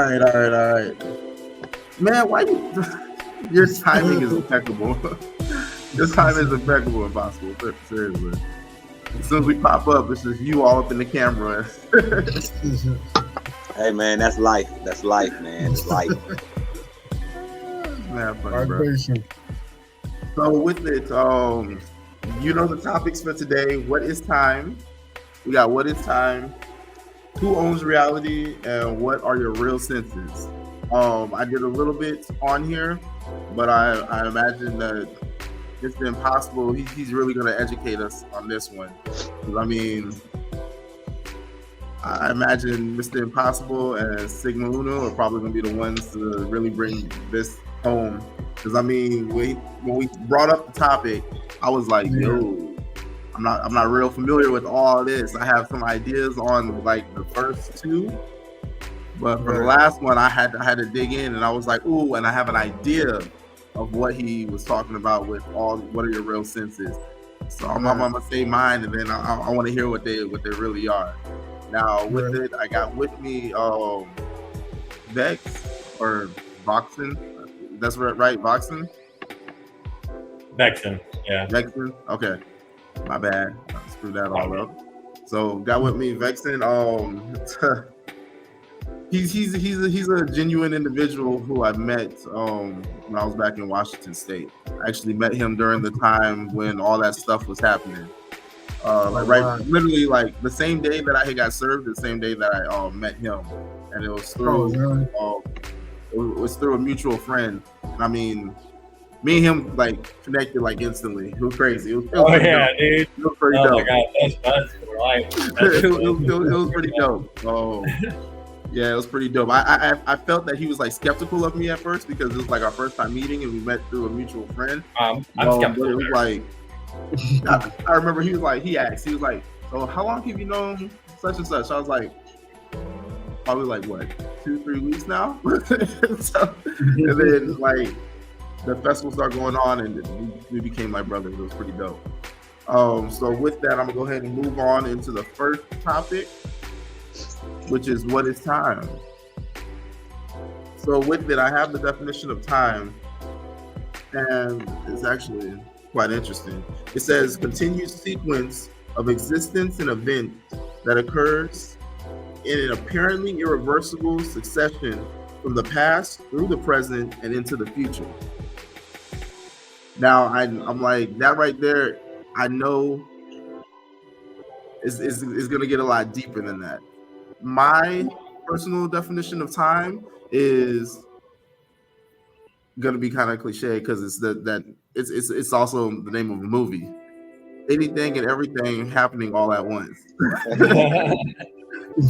right. Man, why you? Your timing is impeccable. Your timing is impeccable, Impossible. Seriously. As soon as we pop up, it's just you all up in the camera. Hey man, that's life. That's life, man. It's life. Man, funny, bro. So with it, you know the topics for today. What is time? We got what is time, who owns reality, and what are your real senses? I did a little bit on here, but I imagine that Mr. Impossible, he's really going to educate us on this one. 'Cause, I mean, I imagine Mr. Impossible and Sigma Uno are probably going to be the ones to really bring this home. Because I mean, when we brought up the topic, I was like, yo, I'm not real familiar with all this. I have some ideas on like the first two, but for the last one, I had to dig in, and I was like, ooh, and I have an idea of what he was talking about with all what are your real senses. So I'm gonna say mine, and then I want to hear what they really are. Now with it, I got with me Vex or Voxen. That's right, Voxen. Vexen, yeah. Vexen. Okay, my bad. I screwed that all up. So got with me Vexen. He's a genuine individual who I met when I was back in Washington State. I actually met him during the time when all that stuff was happening. Literally like the same day that I had got served, the same day that I met him, and it was through it was through a mutual friend. And I mean, me and him like connected like instantly. It was crazy. It was dude. It was pretty dope. My God, that's life. It was pretty dope. Oh. Yeah, it was pretty dope. I felt that he was like skeptical of me at first because it was like our first time meeting and we met through a mutual friend. I'm skeptical. But it was like I remember he was like so how long have you known such and such? I was like, probably like what, 2-3 weeks now. So, and then like the festival started going on and we became like brothers. It was pretty dope. So with that, I'm gonna go ahead and move on into the first topic, which is what is time. So with it, I have the definition of time, and it's actually quite interesting. It says continued sequence of existence and event that occurs in an apparently irreversible succession from the past through the present and into the future. Now I'm like, that right there, I know is going to get a lot deeper than that. My personal definition of time is going to be kind of cliche because it's also the name of a movie. Anything and everything happening all at once.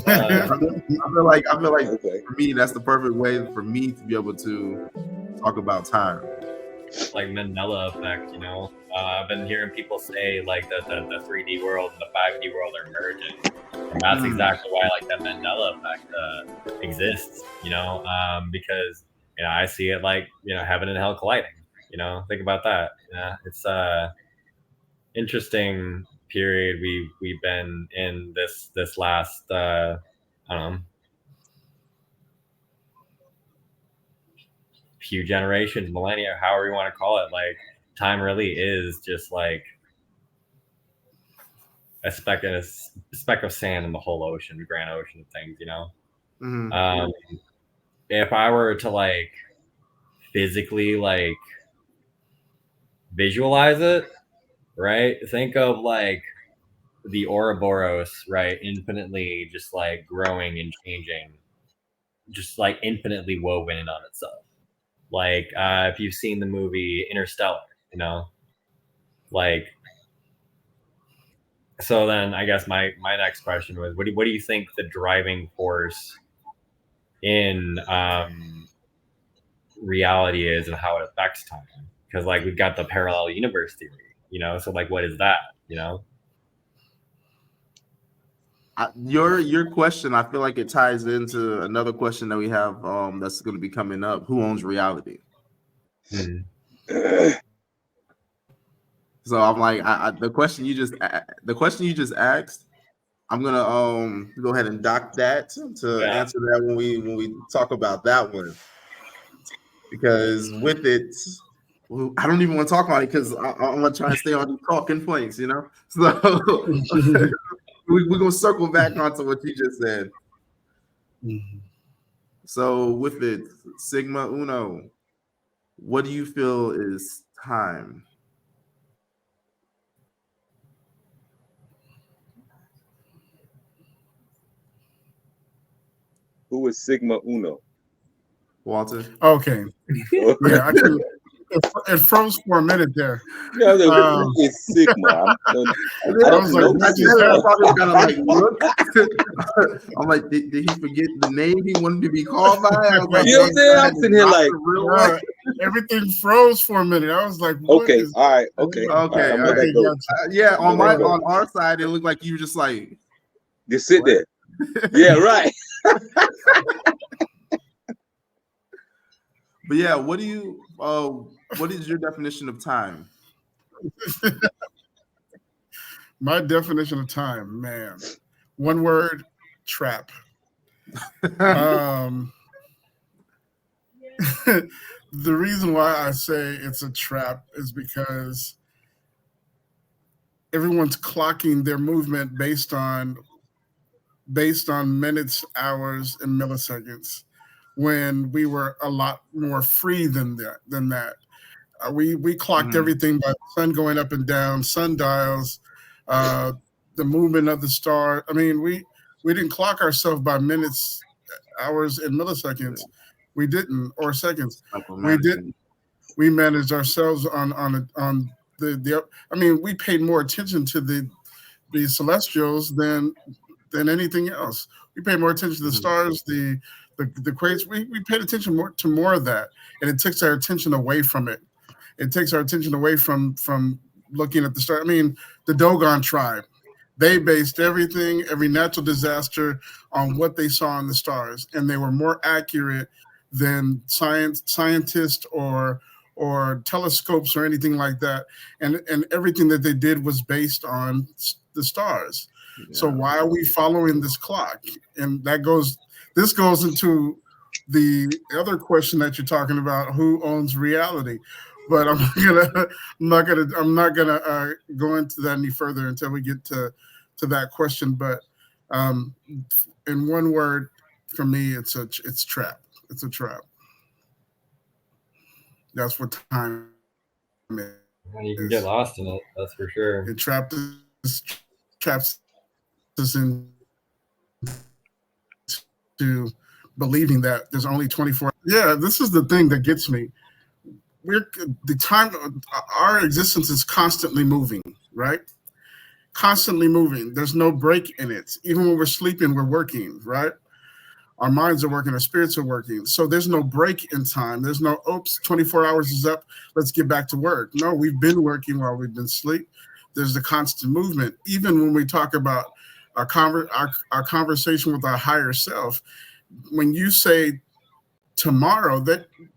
I feel like for me, that's the perfect way for me to be able to talk about time. Like Mandela effect, you know. I've been hearing people say like the 3D world and the 5D world are merging, and that's exactly why like that Mandela effect exists, you know, because you know I see it like, you know, heaven and hell colliding. You know, think about that. It's interesting period we've been in this last I don't know, few generations, millennia, however you want to call it. Like time really is just like a speck of sand in the whole ocean, the grand ocean of things, you know. If I were to like physically like visualize it, right, think of like the Ouroboros, right, infinitely just like growing and changing, just like infinitely woven in on itself. Like if you've seen the movie Interstellar, you know, like, so then I guess my next question was, what do you think the driving force in reality is and how it affects time? Because like we've got the parallel universe theory, you know, so like what is that, you know? Your question, I feel like it ties into another question that we have that's going to be coming up. Who owns reality? So I'm like, the question you just asked, I'm gonna go ahead and dock that to Yeah. answer that when we talk about that one, because with it, well, I don't even want to talk about it because I'm gonna try and stay on these talking points, you know. So we're gonna circle back onto what you just said. So with it, Sigma Uno, what do you feel is time? Who is Sigma Uno? Walter? Okay. Yeah, I couldn't. It froze for a minute there. Yeah, Um, who is Sigma? I I I don't was like, know what said just it, I happened? probably kind of like look. I'm like, did he forget the name he wanted to be called by? I was like, You know what I'm saying? I'm sitting here like, Everything froze for a minute. I was like, what okay, is? all right, okay, all right, okay, I'm all gonna let right. that go. Gotcha. Yeah, on Let that go. on our side, it looked like you were just like, Just sit what? there. Yeah, right. But yeah, what do you? What is your definition of time? My definition of time, man. One word, trap. Um, the reason why I say it's a trap is because everyone's clocking their movement based on minutes, hours, and milliseconds. When we were a lot more free than that. We clocked everything by the sun going up and down, sundials, uh, the movement of the star. I mean, we didn't clock ourselves by minutes, hours, and milliseconds. We didn't, or seconds. We didn't. We managed ourselves on the. I mean, we paid more attention to the celestials than anything else. We paid more attention to the stars, the quakes. We paid attention more of that, and it takes our attention away from it. It takes our attention away from looking at the star. I mean, the Dogon tribe, they based every natural disaster on what they saw in the stars, and they were more accurate than scientists or telescopes or anything like that. And everything that they did was based on the stars. So why are we following this clock? And this goes into the other question that you're talking about: who owns reality? But I'm not gonna go into that any further until we get to that question. But in one word, for me, it's trap. It's a trap. That's what time is. And you can get lost in it. That's for sure. It traps us into believing that there's only 24. Yeah, this is the thing that gets me. Our existence is constantly moving, right? Constantly moving. There's no break in it. Even when we're sleeping, we're working, right? Our minds are working, our spirits are working. So there's no break in time. There's no, oops, 24 hours is up, let's get back to work. No, we've been working while we've been asleep. There's the constant movement. Even when we talk about our conversation with our higher self, when you say tomorrow,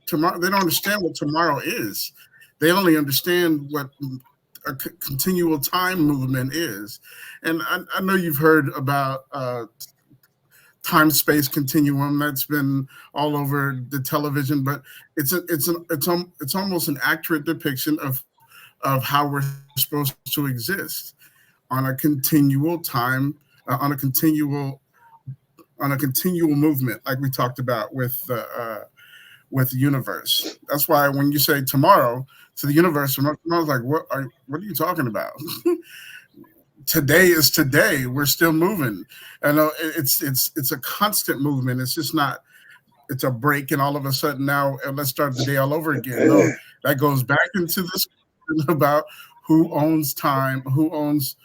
tomorrow, they don't understand what tomorrow is. They only understand what a continual time movement is. And I know you've heard about time space continuum that's been all over the television, but it's almost an accurate depiction of how we're supposed to exist on a continual time, on a continual movement, like we talked about with the universe. That's why when you say tomorrow to the universe, I was like, what are you talking about? Today is today. We're still moving. And it's a constant movement. It's just not. It's a break, and all of a sudden now let's start the day all over again. No, that goes back into this about who owns time, who owns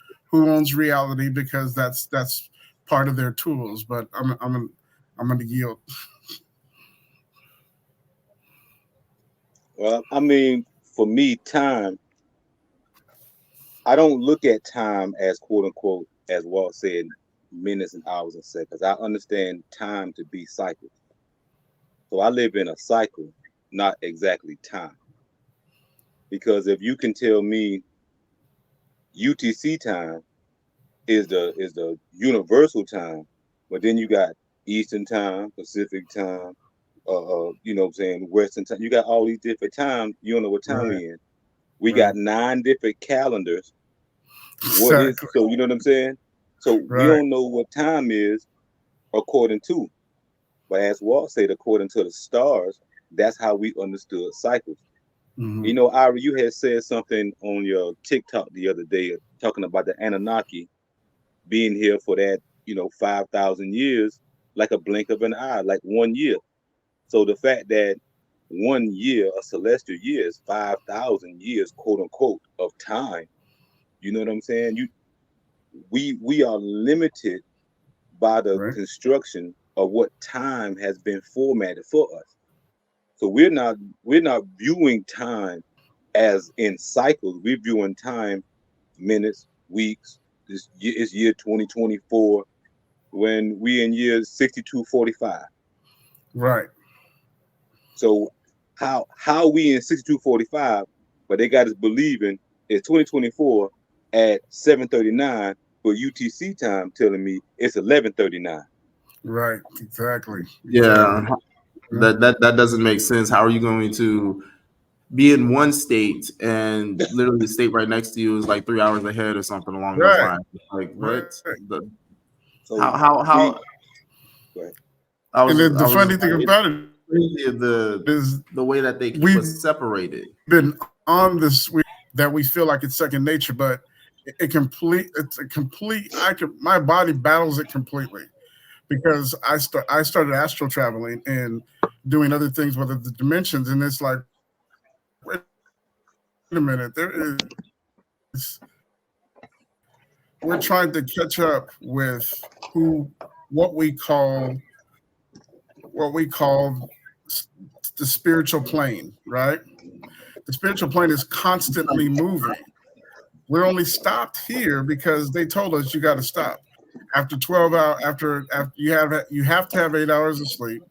reality, because that's part of their tools. But I'm going to yield. Well, I mean, for me, time. I don't look at time as quote unquote, as Walt said, minutes and hours and seconds. I understand time to be cycles. So I live in a cycle, not exactly time. Because if you can tell me UTC time is the universal time, but then you got Eastern time, Pacific time, you know what I'm saying, Western time. You got all these different times. You don't know what time Right. we in. We Right. got 9 different calendars. What is Exactly. so? You know what I'm saying? So we Right. don't know what time is according to. But as Walt said, according to the stars, that's how we understood cycles. Mhm. You know, Ira, you had said something on your TikTok the other day talking about the Anunnaki being here for that, 5,000 years, like a blink of an eye, like 1 year. So the fact that 1 year, a celestial year, is 5,000 years, quote unquote, of time. You know what I'm saying? We are limited by the Right. construction of what time has been formatted for us. So we're not viewing time as in cycles. We're viewing time minutes, weeks. This year is year 2024 when we in year 6245. Right. So how we in 6245, but they got us believing it's 2024 at 7:39, but UTC time telling me it's 11:39. Right. Exactly. Yeah, Exactly. Yeah. that doesn't make sense. How are you going to be in one state and literally the state right next to you is like 3 hours ahead or something along those Right. lines? Like what? Right. The So we how go ahead. And then I the was funny just thing like about it crazy of is the way that they keep we've us separated. been on this that we feel like it's second nature, but it's a complete my body battles it completely because I started astral traveling and doing other things with the dimensions, and it's like, wait a minute, we're trying to catch up with who what we call what we call the spiritual plane, right? The spiritual plane is constantly moving. We're only stopped here because they told us you got to stop after 12 hours. After you have to have 8 hours of sleep.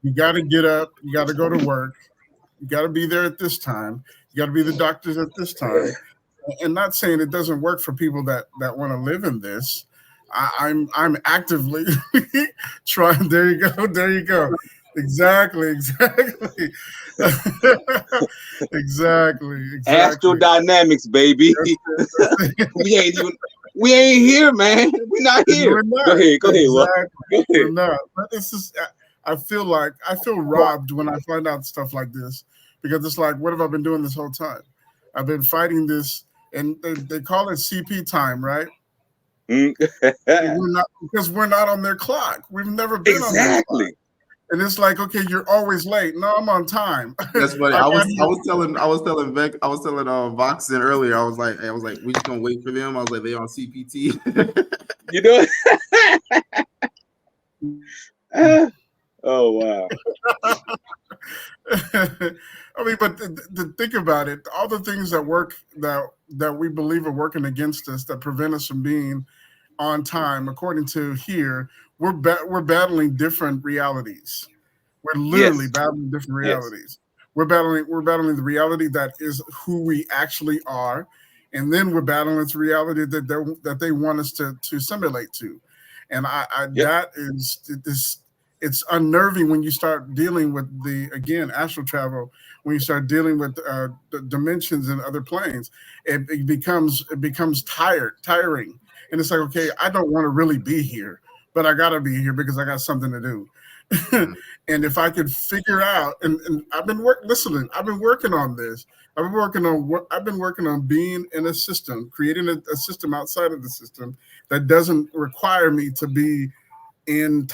You got to get up. You got to go to work. You got to be there at this time. You got to be the doctors at this time. And not saying it doesn't work for people that want to live in this. I'm actively trying. There you go. There you go. Exactly. Exactly. Exactly. Exactly. Astrodynamics, baby. we ain't even we ain't here, man. We're not here. We're Go not. ahead, Well, Exactly. go We're ahead. not. But it's just I feel robbed when I find out stuff like this because it's like, what have I been doing this whole time? I've been fighting this, and they call it CP time, right? Mm. We're not because we're not on their clock. We've never been on their clock. Exactly. And it's like, okay, you're always late. No, I'm on time. That's funny. I I got was telling Beck, I was telling Voxen earlier. I was like, we just gonna wait for them. I was like, they on CPT. You know? Oh wow. I mean, but think about it. All the things that work that we believe are working against us that prevent us from being on time, according to here, we're battling different realities. We're literally Yes. battling different Yes. realities. We're battling the reality that is who we actually are, and then we're battling this reality that they want us to simulate to. And Yep. that is this. It's unnerving when you start dealing with the again astral travel. When you start dealing with the dimensions and other planes, it becomes tiring, and it's like, okay, I don't want to really be here, but I gotta be here because I got something to do. And if I could figure out, and I've been listening, I've been working on this. I've been working on being in a system, creating a system outside of the system that doesn't require me to be in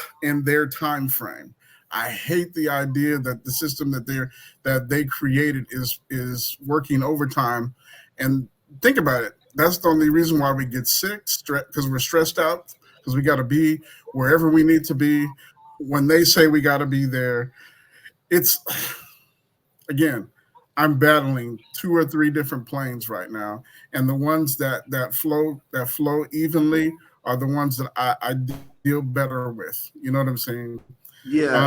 their time frame. I hate the idea that the system that they created is working overtime. And think about it. That's the only reason why we get sick, because we're stressed out, because we got to be wherever we need to be. When they say we got to be there, it's again, I'm battling 2 or 3 different planes right now, and the ones that flow evenly are the ones that I deal better with. You know what I'm saying? Yeah,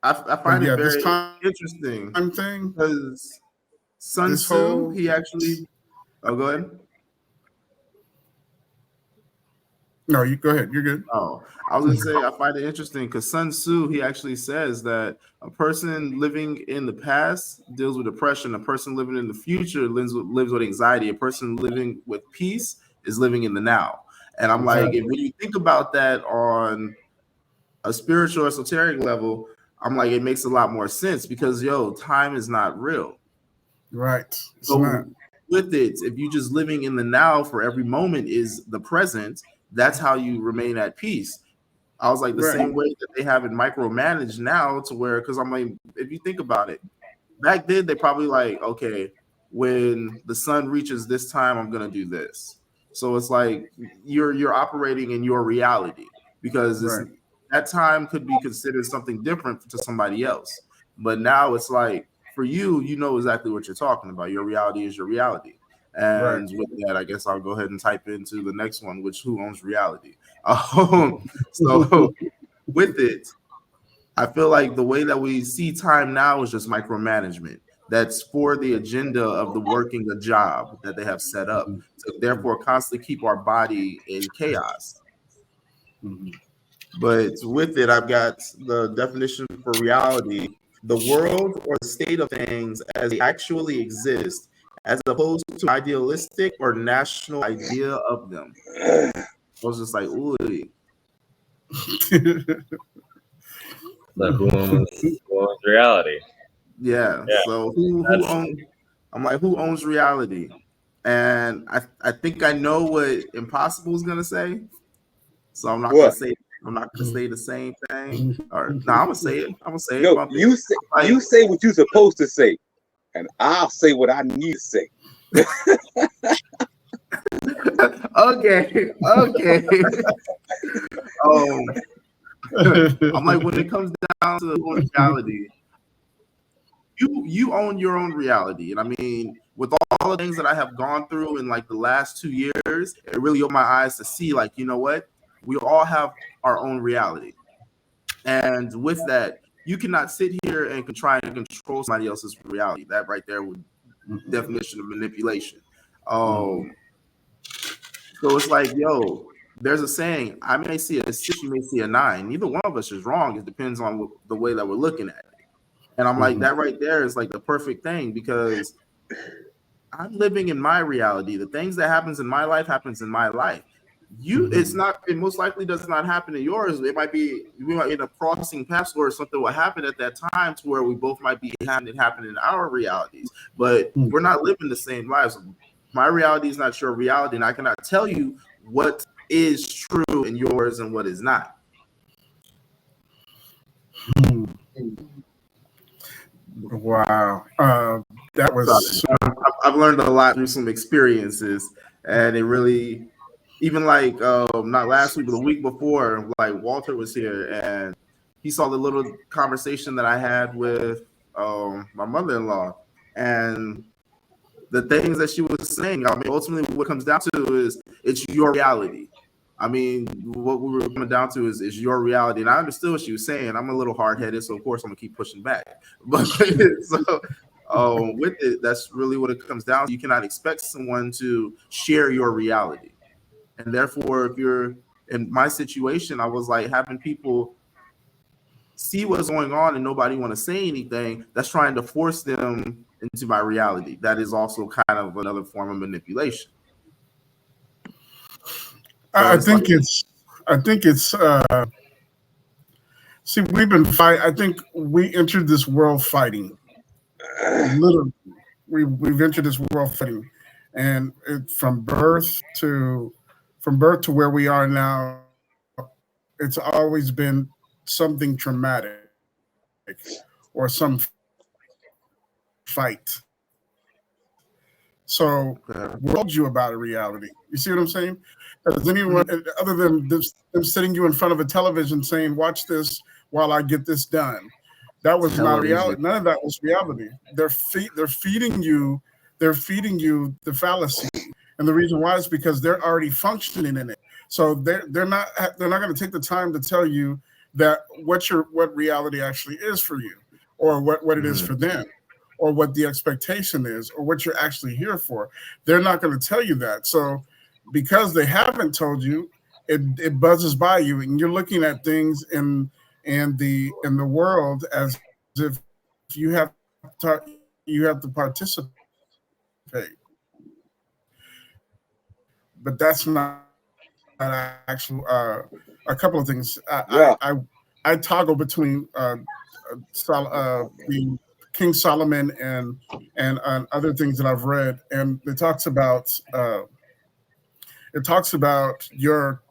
I But find it yeah, this very time interesting thing, because Sun this Tzu, whole he actually. Oh, go ahead. No, you go ahead. You're good. Oh, I was gonna say I find it interesting because Sun Tzu, he actually says that a person living in the past deals with depression. A person living in the future lives with anxiety. A person living with peace is living in the now. And I'm like, Exactly. when you think about that on a spiritual esoteric level, I'm like, it makes a lot more sense because time is not real. Right. It's not. So with it, if you just living in the now for every moment is the present, that's how you remain at peace. I was like the Right. same way that they have it micromanaged now to where, because I'm like, if you think about it, back then they probably like, okay, when the sun reaches this time, I'm gonna do this. So it's like you're operating in your reality because it's Right. that time could be considered something different to somebody else. But now it's like for you, you know exactly what you're talking about. Your reality is your reality. Right. And with that, I guess I'll go ahead and type into the next one, which who owns reality. So with it, I feel like the way that we see time now is just micromanagement. That's for the agenda of the working a job that they have set up to therefore constantly keep our body in chaos. Mhm. But with it, I've got the definition for reality: the world or the state of things as they actually exist, as opposed to idealistic or national idea of them. I was just like, ooh, So who owns reality? yeah. Yeah, So who that's owns? I'm like, who owns reality? And I think I know what impossible is gonna say. So I'm not gonna What? say the same thing. Or no, I'm gonna say it. I'm gonna say it. No, Bump it. Like, you say what you're supposed to say, and I'll say what I need to say. okay, okay. um, I'm like, when it comes down to reality, you own your own reality, and I mean, with all the things that I have gone through in like the last 2 years, it really opened my eyes to see, like, you know what, we all have our own reality, and with that, you cannot sit here and try and control somebody else's reality. That right there would definition of manipulation. Um, so it's like, there's a saying: I may see a 6, you may see a 9. Neither one of us is wrong. It depends on the way that we're looking at it. And I'm like, that right there is like the perfect thing because I'm living in my reality. The things that happens in my life happens in my life. It's not. It most likely does not happen in yours. It might be we might end up crossing paths, or something will happen at that time to where we both might be having it happen in our realities. But we're not living the same lives. My reality is not your reality, and I cannot tell you what is true in yours and what is not. Wow. That So was I've learned a lot through some experiences, and it really, even like not last week, but the week before, like Walter was here, and he saw the little conversation that I had with my mother-in-law, and the things that she was saying. I mean, ultimately, what it comes down to is it's your reality. I mean, what we were coming down to is your reality, and I understood what she was saying. I'm a little hard-headed, so of course I'm gonna keep pushing back. But so with it, that's really what it comes down to. You cannot expect someone to share your reality, and therefore, if you're in my situation, I was like having people see what's going on and nobody want to say anything. That's trying to force them into my reality. That is also kind of another form of manipulation. So I it's like, think it's see, we've been fight. I think we entered this world fighting. Literally, we've entered this world fighting, and from birth to where we are now, it's always been something traumatic or some fight. So we told you about a reality. You see what I'm saying? Does anyone, other than them sitting you in front of a television saying, "Watch this while I get this done," that was not television. reality. None of that was reality. They're feeding you. They're feeding you the fallacy, and the reason why is because they're already functioning in it. So they're not going to take the time to tell you that what reality actually is for you, or what it is for them, or what the expectation is, or what you're actually here for. They're not going to tell you that. So because they haven't told you, it buzzes by you, and you're looking at things in the world as if you have to participate, but that's not actual. A couple of things. Yeah. I toggle between the King Solomon and other things that I've read, and it talks about your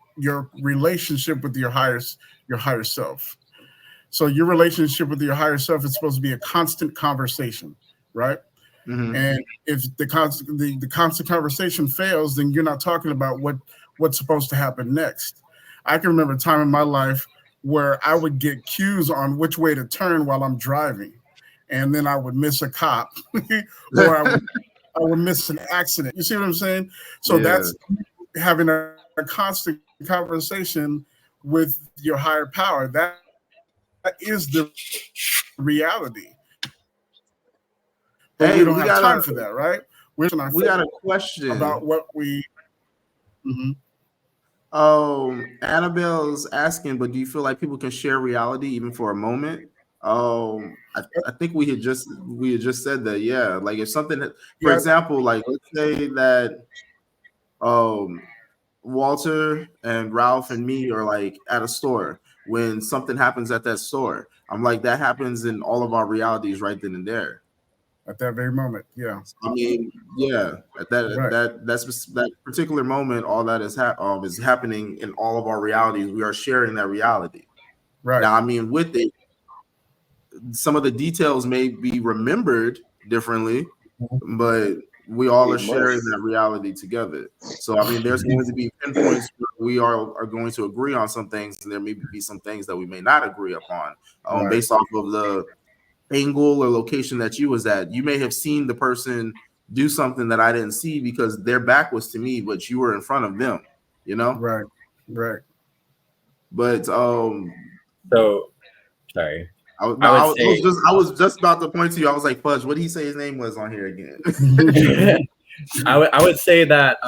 relationship with your higher self. So your relationship with your higher self is supposed to be a constant conversation, right? Mm-hmm. And if the constant conversation fails, then you're not talking about what's supposed to happen next. I can remember a time in my life where I would get cues on which way to turn while I'm driving, and then I would miss a cop, or I would miss an accident. You see what I'm saying? So Yeah. that's having a constant conversation with your higher power. That is the reality. But we don't have time for that, right? Hey, We're just focusing our focus we got a about question. what we. Mhm. Annabelle's asking, but do you feel like people can share reality even for a moment? I think we had just said that. Yeah, like if something, for Yeah, example, like let's say that um Walter and Ralph and me are like at a store. When something happens at that store, I'm like, that happens in all of our realities right then and there. at that very moment. Yeah, I mean, yeah, at right, that particular moment, all that is happening in all of our realities. We are sharing that reality. right. Now, I mean, with it, some of the details may be remembered differently, but we all are It sharing must. that reality together. So, I mean, there's going to be pinpoints where we are going to agree on some things, and there may be some things that we may not agree upon, Right, based off of the angle or location that you was at. You may have seen the person do something that I didn't see because their back was to me, but you were in front of them, you know? right, right. But So sorry. I was no, I I would was, say I was just about to point to you. I was like, Fudge, what did he say his name was on here again? I would say that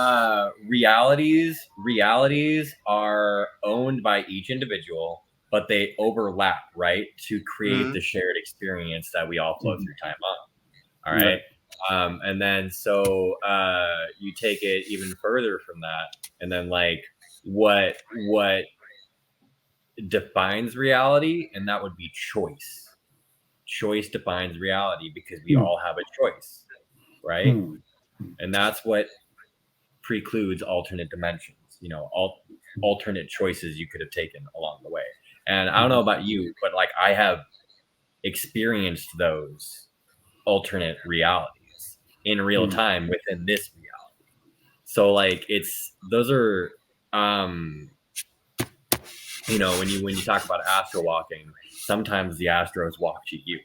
realities are owned by each individual, but they overlap, right, to create Mhm. the shared experience that we all flow Mhm. through time on. All Right, right. And then so you take it even further from that, and then like what defines reality, and that would be choice. Choice defines reality because we Hmm. all have a choice, right? Hmm. And that's what precludes alternate dimensions, alternate choices you could have taken along the way. And I don't know about you, but like I have experienced those alternate realities in real Hmm. time within this reality. So like it's those are um when you talk about astral walking, sometimes the astros walk to you,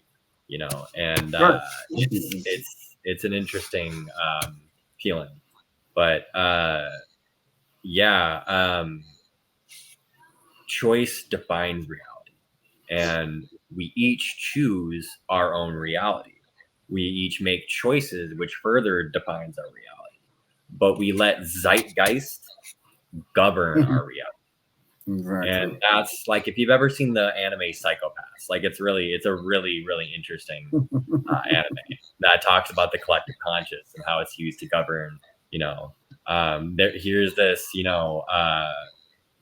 and Right. it's an interesting feeling. But yeah, choice defines reality, and we each choose our own reality. We each make choices which further defines our reality, but we let zeitgeist govern our reality. And Exactly. that's like if you've ever seen the anime Psychopaths, like it's a really really interesting anime that talks about the collective conscious and how it's used to govern. Here's this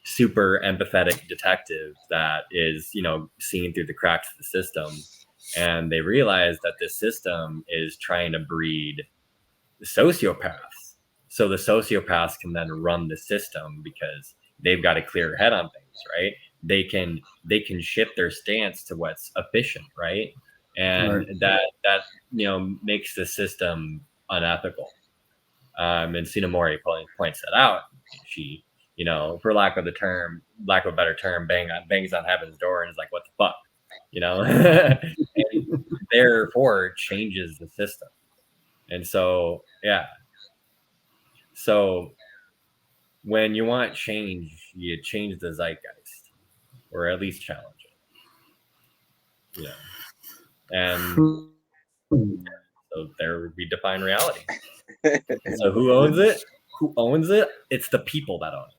super empathetic detective that is seeing through the cracks of the system, and they realize that this system is trying to breed sociopaths, so the sociopaths can then run the system because they've got a clear head on things, right? They can shift their stance to what's efficient, right? And Right. that makes the system unethical. And Sinamori points that out. She, for lack of a better term, bangs on heaven's door and is like, "What the fuck," and therefore changes the system. And so, yeah. So when you want change, you change the zeitgeist, or at least challenge it. And so there we define reality. So who owns it? Who owns it? It's the people that own it.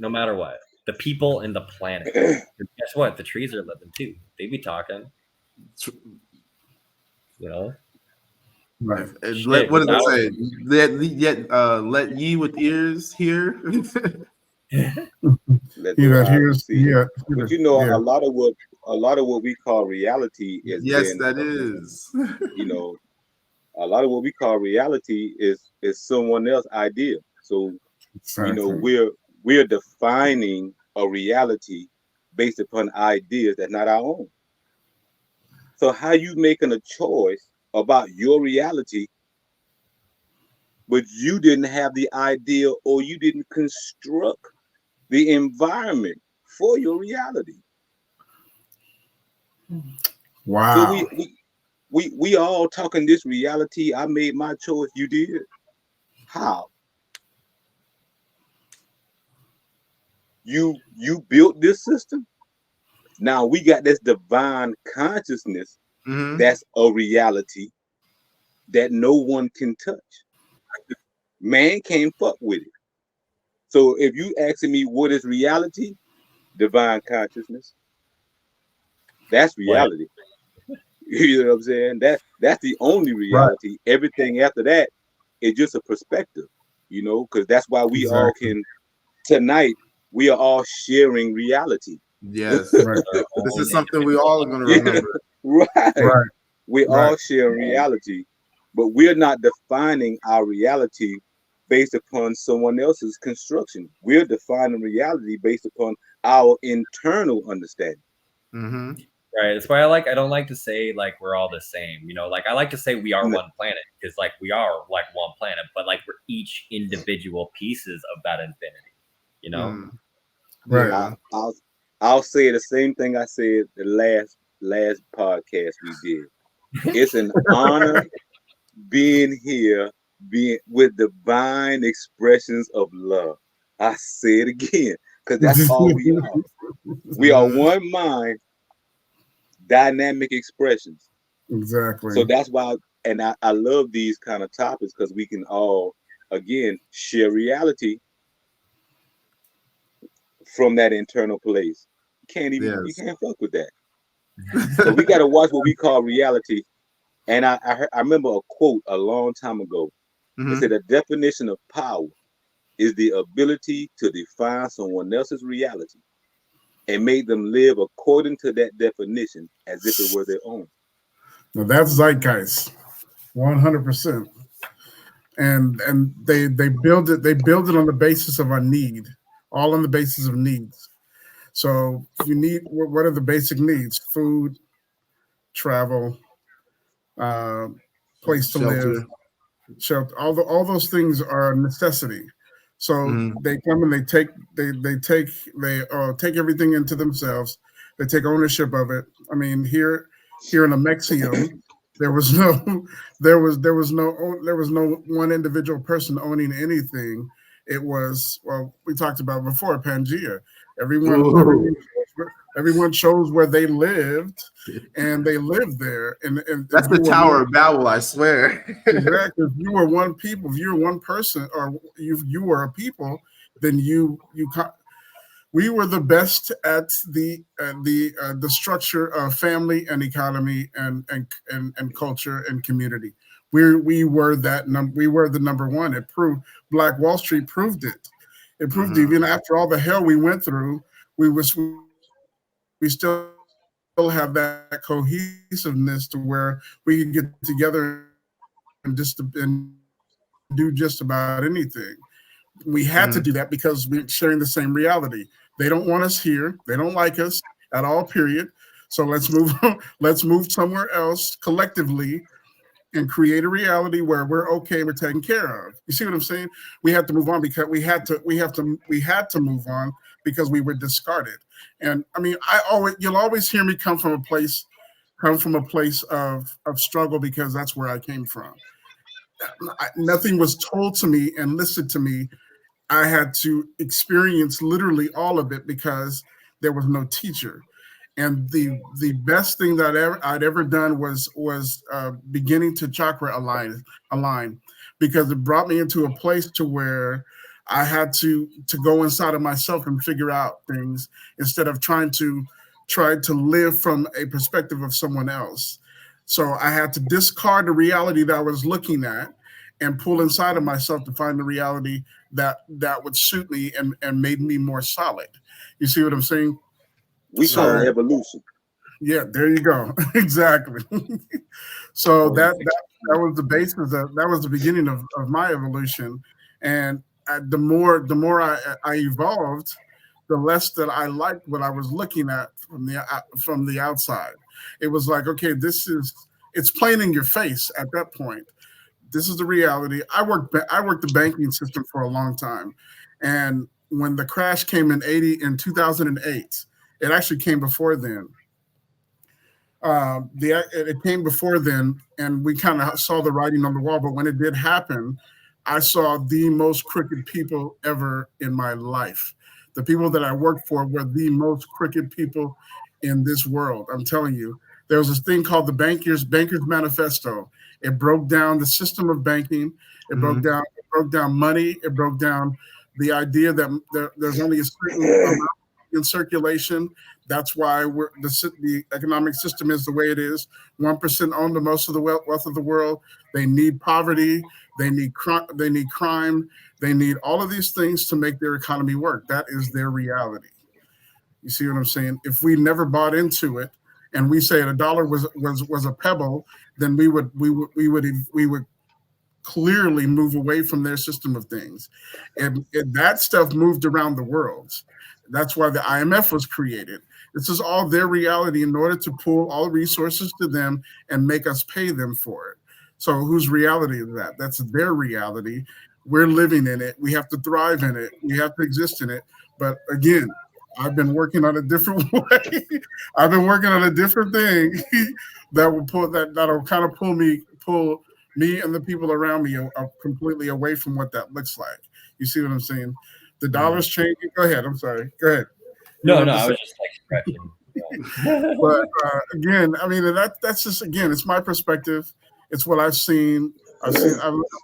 no matter what. The people and the planet. And guess what? The trees are living too. They be talking, you know. Right. Let, Shit, what does without it say? Let ye with ears hear. Let He the that wise hears, receive. But you know, yeah, a lot of what we call reality has Yes, been, that is. you know, a lot of what we call reality is someone else's idea. So, you know, exactly. we're defining a reality based upon ideas that's not our own. So how you making a choice about your reality, but you didn't have the idea or you didn't construct the environment for your reality. So Wow. we all talking this reality. I made my choice. You did. How? You built this system. Now we got this divine consciousness Hmm. that's a reality that no one can touch. Man can't fuck with it. So if you asking me what is reality, divine consciousness, that's like reality. You know what I'm saying? That's the only Right. reality. Everything after that is just a perspective. You know, because that's why we all Exactly. can tonight. We are all sharing reality. Yes, Right. our this own is something we all are going to Yeah, remember. right. Right. We Right. all share reality, but we're not defining our reality based upon someone else's construction. We're defining reality based upon our internal understanding. Hmm. right. That's why I don't like to say like we're all the same. You know, like I like to say we are one planet because like we are like one planet, but like we're each individual pieces of that infinity. You know. Mm. Right. I, Yeah. I'll I'll say the same thing I said the last podcast we did. It's an honor being here, being with divine expressions of love. I say it again, because that's all we are. We are Hmm. one mind, dynamic expressions. So Exactly. that's why, and I love these kind of topics because we can all, again, share reality from that internal place. You Yes. can't fuck with that. So we got to watch what we call reality. And I remember a quote a long time ago. It said, Hmm. "The definition of power is the ability to define someone else's reality and make them live according to that definition as if it were their own." Now that's zeitgeist, 100%. And they build it on the basis of our need, all on the basis of needs. So if you need, what are the basic needs? Food, travel, uh, place to live, Shelter. shelter. All those things are a necessity. So Hmm. they come and they take everything into themselves. They take ownership of it. I mean, here in Amexium, there was no there was no one individual person owning anything. It was, well, we talked about before, Pangea. Everyone Ooh. everyone chose where they lived, and they lived there. And if That's the you were one, Tower of Babel, I swear. exactly. If you were one people, if you were one person, or you were a people, then we were the best at the structure of family and economy and culture and community. We were we were the number one. It proved Black Wall Street proved it. It proved Hmm. even after all the hell we went through, we still have that cohesiveness to where we could get together and do just about anything. We had to do that because we're sharing the same reality. They don't want us here. They don't like us at all. Period. So let's move. Let's move somewhere else collectively and create a reality where we're okay. We're taken care of. You see what I'm saying? We had to move on because we had to move on because we were discarded. And I mean, you'll always hear me come from a place of struggle because that's where I came from. Nothing was told to me and listed to me. I had to experience literally all of it because there was no teacher. And the best thing that I'd ever done was beginning to chakra align, because it brought me into a place to where I had to go inside of myself and figure out things instead of trying to live from a perspective of someone else. So I had to discard the reality that I was looking at and pull inside of myself to find the reality that would suit me and made me more solid. You see what I'm saying? We call So it evolution. yeah, there you go. Exactly. So that was the basis of that was the beginning of my evolution. And the more I evolved, the less that I liked what I was looking at from the outside. It was like, okay, it's plain in your face at that point. This is the reality. I worked the banking system for a long time, and when the crash came in 2008, it actually came before then. It came before then, and we kind of saw the writing on the wall. But when it did happen, I saw the most crooked people ever in my life. The people that I worked for were the most crooked people in this world. I'm telling you, there was this thing called the Bankers Manifesto. It broke down the system of banking. It broke down money. It broke down the idea that there's only a certain amount in circulation. That's why the economic system is the way it is. 1% own the most of the wealth of the world. They need poverty. They need crime. They need all of these things to make their economy work. That is their reality. You see what I'm saying? If we never bought into it, and we say a dollar was a pebble, then we would clearly move away from their system of things. And that stuff moved around the world. That's why the IMF was created. This is all their reality in order to pull all resources to them and make us pay them for it. So whose reality is that? That's their reality. We're living in it. We have to thrive in it. We have to exist in it. But again, I've been working on a different way. I've been working on a different thing that'll kind of pull me and the people around me completely away from what that looks like. You see what I'm saying? The dollar's changing. Go ahead. I'm sorry. Go ahead. No, I was just like stretching. But again, I mean that's just it's my perspective. It's what I've seen. I've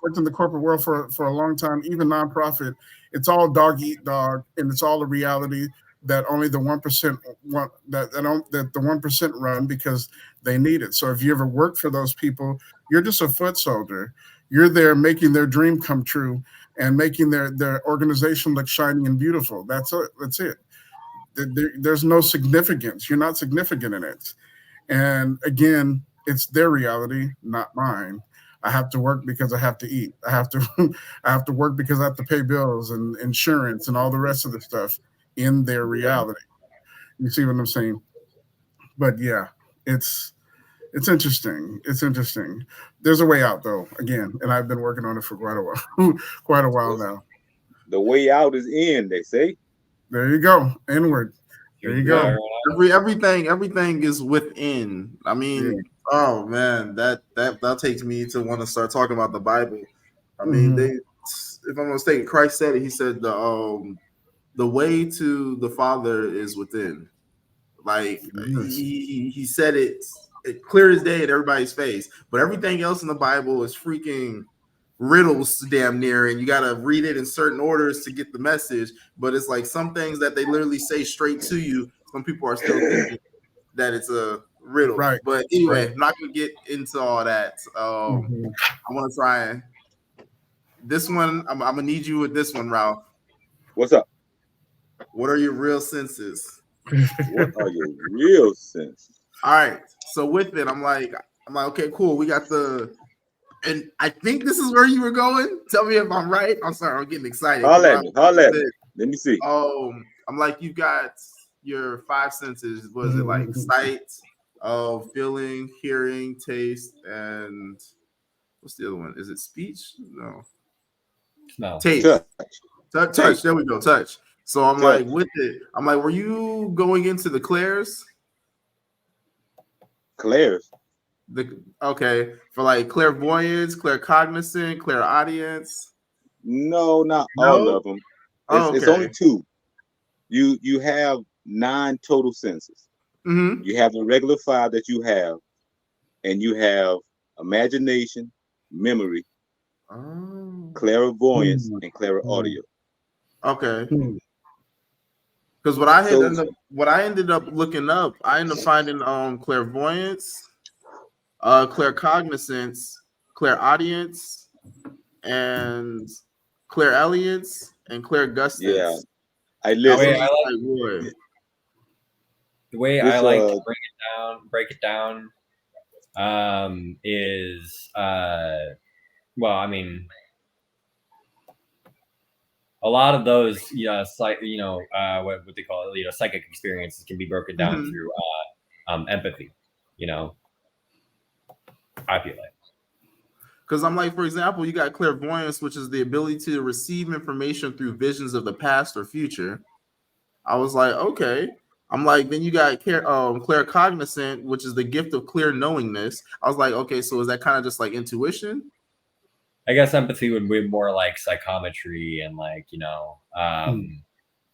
worked in the corporate world for a long time, even nonprofit. It's all dog eat dog, and it's all a reality that only the 1% want that the 1% run because they need it. So if you ever work for those people, you're just a foot soldier. You're there making their dream come true and making their organization look shiny and beautiful. That's it. That's it. There's no significance. You're not significant in it. And again, it's their reality, not mine. I have to work because I have to eat. I have to work because I have to pay bills and insurance and all the rest of the stuff in their reality. You see what I'm saying? But yeah, it's interesting. It's interesting. There's a way out though, again, and I've been working on it for quite a while now. The way out is in, they say. There you go. Inward. There you go. Everything is within. I mean, oh man, that takes me to want to start talking about the Bible. I mean, if I'm mistaken, Christ said it. He said the way to the Father is within. Like he said it clear as day in everybody's face. But everything else in the Bible is freaking riddles damn near, and you got to read it in certain orders to get the message. But it's like some things that they literally say straight to you. Some people are still thinking that it's a riddle. Right. But anyway, I'm not going to get into all that. I want to try this one. I'm going to need you with this one, Ralph. What's up? What are your real senses? What are your real senses? All right. So with it, I'm like, okay, cool. We got and I think this is where you were going. Tell me if I'm right. I'm sorry, I'm getting excited. Holla at me. Let me see. I'm like, you got your five senses. Was it like sight, feeling, hearing, taste, and what's the other one? Is it speech? No. No. Taste. Touch. There we go. Touch. So I'm like, with it, I'm like, were you going into the clairs? Clairs. Okay, for like clairvoyance, claircognizant, clairaudience. No, not all of them. It's only two. You have 9 total senses. Mm-hmm. You have the regular 5 that you have, and you have imagination, memory, clairvoyance, and clairaudio. Okay. Hmm. Because what I had So what I ended up looking up, I ended up finding clairvoyance, claircognizance, clairaudience, and clairalience, and yeah, clairgustance. I I The way was listen. I just like like, boy. the way I This like to break it down, is well, I mean, a lot of those, what they call it, psychic experiences can be broken down Mhm. through empathy. I feel like. Because I'm like, for example, you got clairvoyance, which is the ability to receive information through visions of the past or future. I was like, okay. I'm like, then you got claircognizant, which is the gift of clear knowingness. I was like, okay, so is that kind of just like intuition? I guess empathy would be more like psychometry and like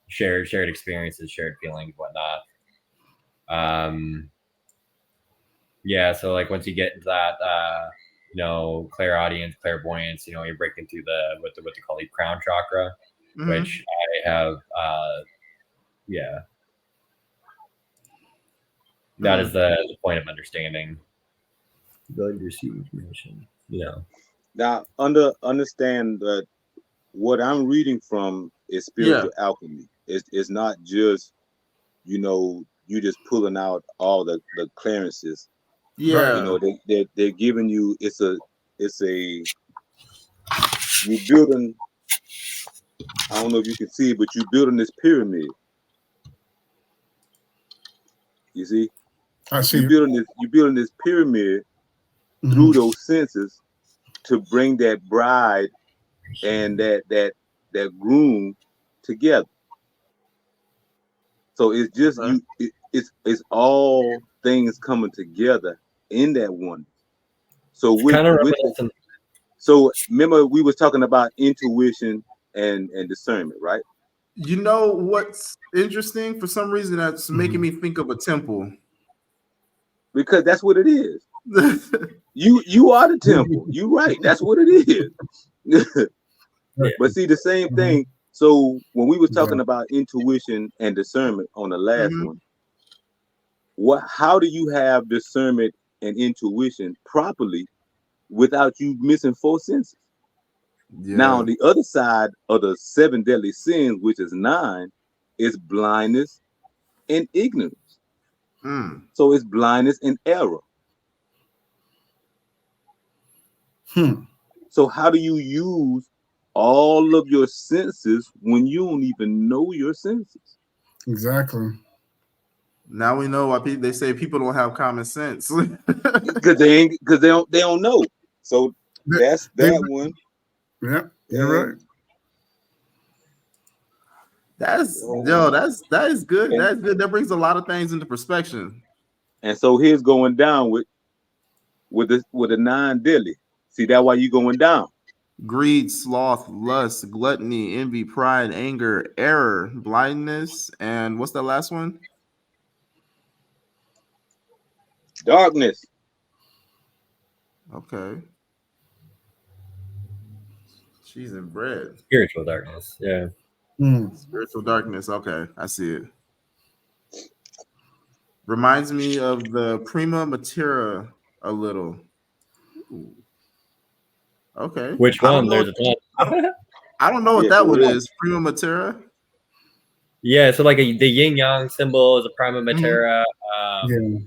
shared experiences, shared feelings, whatnot. Yeah, so like once you get into that, clairaudience, clairvoyance, you're breaking through what they call the crown chakra, which I have. Yeah, that is the point of understanding. Ability to receive information. now understand that what I'm reading from is Yeah, spiritual alchemy. It's not just you just pulling out all the clearances. Right. yeah, They're giving you it's a you building. I don't know if you can see it, but you building this pyramid. You see, I see. you building this pyramid through Mhm. those senses to bring that bride and that groom together. So it's just okay. it's all things coming together in that one. So It's kind of with it, reminiscent. so remember we was talking about intuition and discernment, right? You know what's interesting? For some reason, that's making Mhm. me think of a temple. Because that's what it is. You are the temple. You right. That's what it is. Right. But see the same Mhm. thing. So when we was Yeah. talking about intuition and discernment on the last Mhm. one, how do you have discernment and intuition properly without you missing four senses? Now Yeah. on the other side of the seven deadly sins, which is nine, is blindness and ignorance. Mm. So it's blindness and error. Hmm. So how do you use all of your senses when you don't even know your senses? Exactly. Now we know why they say people don't have common sense. Because they don't know. So They, that's they, that one. yeah, you're right. And That is good. and That's good. That brings a lot of things into perspective. and so here's going down with the nine deadly. See that why you going down? Greed, sloth, lust, gluttony, envy, pride, anger, error, blindness, and what's that last one? Darkness. Okay. Cheese and bread. Spiritual darkness. Yeah. Hmm. Spiritual darkness. Okay, I see it. Reminds me of the prima matera a little. Ooh, okay. Which I don't one? know. There's a ton. I don't. I don't know what Yeah, that go one ahead. is. Prima matera. Yeah, so like the yin yang symbol is a prima Mhm. matera. Yeah.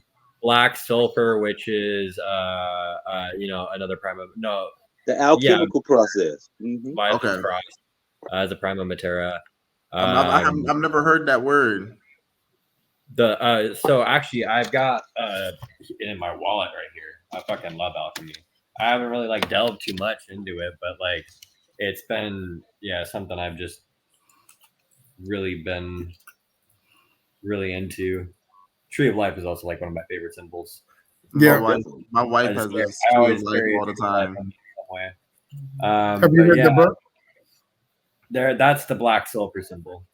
Black sulfur, which is another prima. No, The yeah, alchemical process. Hmm. Violet's Okay. cross as a prima matera. I've never heard that word. So actually I've got in my wallet right here. I fucking love alchemy. I haven't really like delved too much into it, but like it's been something I've just really been really into. Tree of life is also like one of my favorite symbols. My Yeah. wife, Definitely. my wife I just has this I tree of always life carry a all the tree of life time. on me in some way. Have you But read the yeah, book? that's the black sulfur symbol.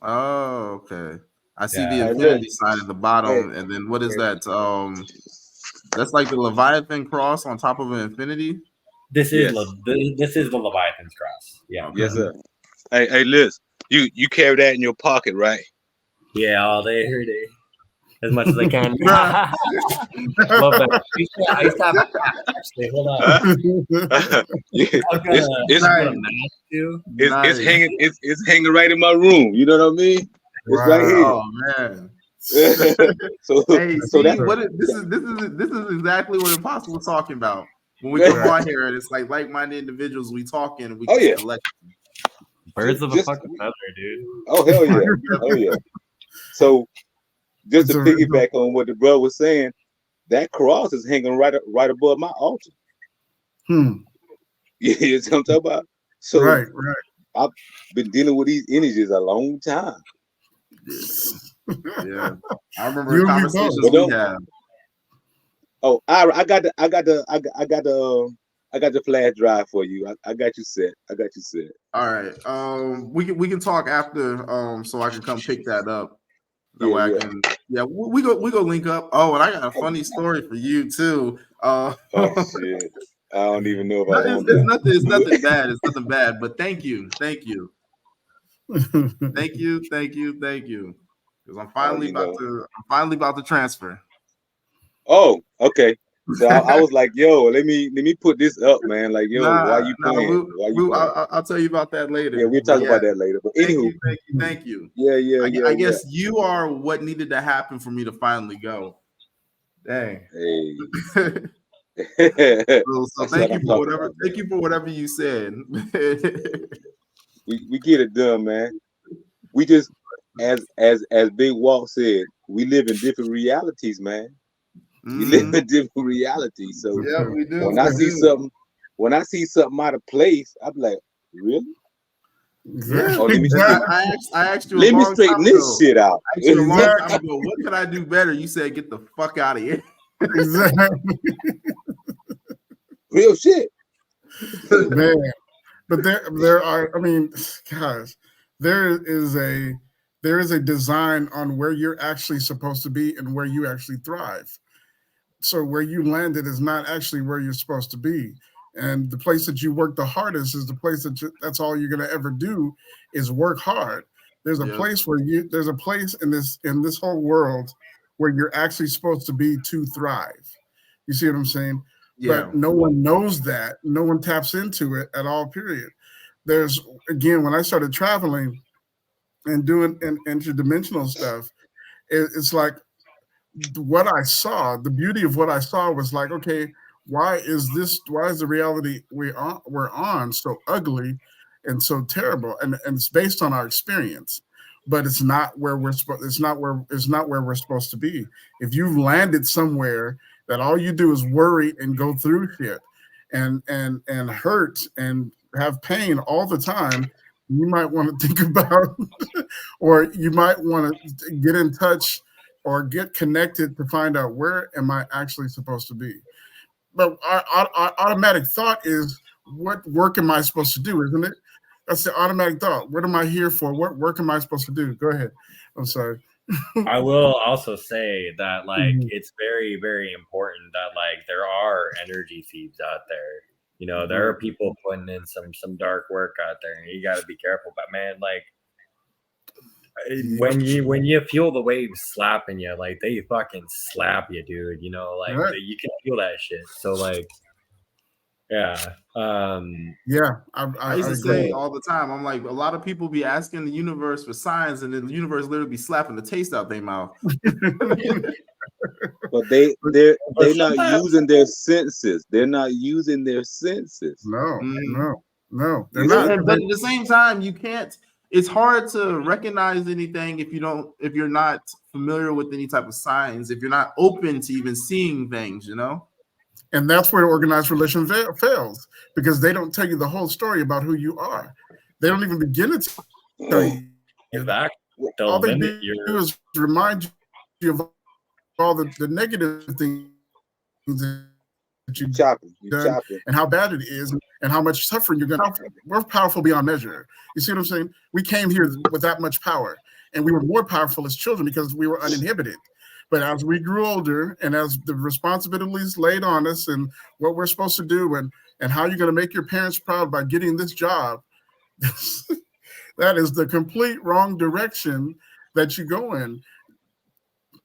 Oh, okay. I see the Yeah, Hey, infinity look. sign at the Hey, bottom, and then what is that? That's like the Leviathan cross on top of an infinity. this is yes. this is the Leviathan's cross. Yeah. Yes, Mhm. sir. Hey, Liz. You carry that in your pocket, right? Yeah, all day, every day, as much as I can. Love that. I used to have a cat, actually. Hold on. Yeah, I've got a Nice. mask too. it's Nice. hanging it's hanging right in my room. You know what I mean? It's right here. Oh man. so Hey, so see that what this is exactly what Impossible was talking about. When we come on here and it's like-minded individuals, we talking and we Oh, can yeah. collect. Birds of a Just- fucking feather, dude. oh hell yeah. Oh yeah. So just It's to a- piggyback on what the brother was saying, that cross is hanging right above my altar. You know what I'm talking about? So right. I've been dealing with these energies a long time. Yeah, I remember You the and me conversations both. we had. Oh, I got the flash drive for you. I got you set. All right, we can talk after, so I can come pick that up. That Yeah, way I yeah. can. Yeah, we go link up. Oh, and I got a funny story for you too. Oh shit. I don't even know if I want it's that. nothing bad. It's nothing bad. But thank you. Because I'm finally you know. about to transfer. Oh, okay. So I was like, yo, let me put this up, man. Like, yo, why you playing? I'll tell you about that later. Yeah, we'll But talk about that later. But anywho, thank you. Yeah. I guess you are what needed to happen for me to finally go. Dang. Hey. So thank you for whatever. Thank you for whatever you said. we get it done, man. We just, as Big Walt said, we live in different realities, man. We live in different realities. So yeah, we do. when I see something out of place, I'm like, really? Yeah. Oh, let me Exactly. I asked you. Let me straighten this shit out. I asked you a long time ago, what could I do better? You said, get the fuck out of here. Exactly. Real shit. Man. But there are, I mean, guys, there is a design on where you're actually supposed to be and where you actually thrive. So where you landed is not actually where you're supposed to be. And the place that you work the hardest is the place that's all you're going to ever do is work hard. There's a place there's a place in this whole world where you're actually supposed to be to thrive. You see what I'm saying? Yeah. But no one knows that. No one taps into it at all, period. There's, again, when I started traveling and doing interdimensional stuff, it's like what I saw, the beauty of what I saw was like, okay, why is the reality we're on so ugly and so terrible? And it's based on our experience, but it's not where we're supposed to be. If you've landed somewhere that all you do is worry and go through shit and hurt and have pain all the time, you might want to think about or you might want to get in touch or get connected to find out where am I actually supposed to be. But our automatic thought is, what work am I supposed to do, isn't it? That's the automatic thought. What am I here for? What work am I supposed to do? Go ahead. I'm sorry. I will also say that, like, it's very, very important that, like, there are energy feeds out there. You know, there are people putting in some dark work out there, and you got to be careful. But man, like, when you feel the waves slapping you, like, they fucking slap you, dude. You know, like, you can feel that shit. So, like, yeah. I used to say all the time, I'm like, a lot of people be asking the universe for signs, and then the universe literally be slapping the taste out their mouth. But they're not using their senses. They're not using their senses. No. They're not. But at the same time, you can't. It's hard to recognize anything if you're not familiar with any type of signs, if you're not open to even seeing things, you know. And that's where organized religion fails, because they don't tell you the whole story about who you are. They don't even begin to tell you. All they do is remind you of all the negative things that you've done and how bad it is and how much suffering you're going to have. We're powerful beyond measure. You see what I'm saying? We came here with that much power, and we were more powerful as children because we were uninhibited. But as we grew older and as the responsibilities laid on us and what we're supposed to do and how you're going to make your parents proud by getting this job, That is the complete wrong direction that you go in.